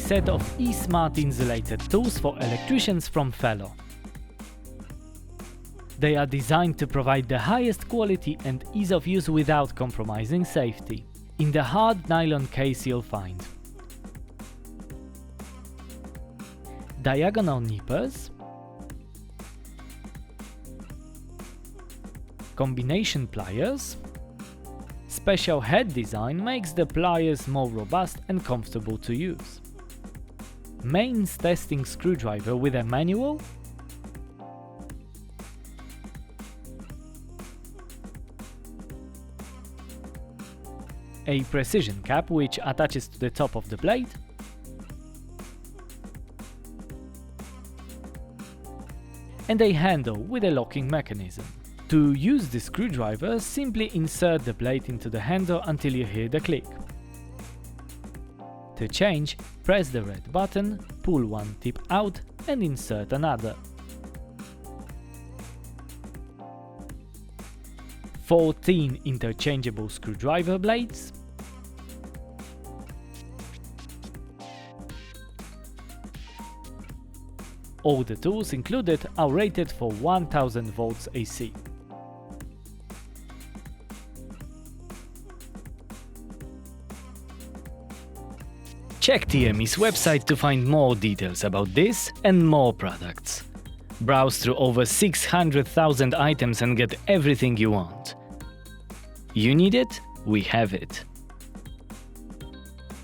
set of eSmart insulated tools for electricians from Fellow. They are designed to provide the highest quality and ease of use without compromising safety. In the hard nylon case you'll find diagonal nippers, combination pliers. Special head design makes the pliers more robust and comfortable to use. Mains testing screwdriver with a manual, a precision cap which attaches to the top of the blade, and a handle with a locking mechanism. To use the screwdriver, simply insert the blade into the handle until you hear the click. To change, press the red button, pull one tip out and insert another. 14 interchangeable screwdriver blades, all the tools included are rated for 1000 volts AC. Check TME's website to find more details about this and more products. Browse through over 600,000 items and get everything you want. You need it? We have it.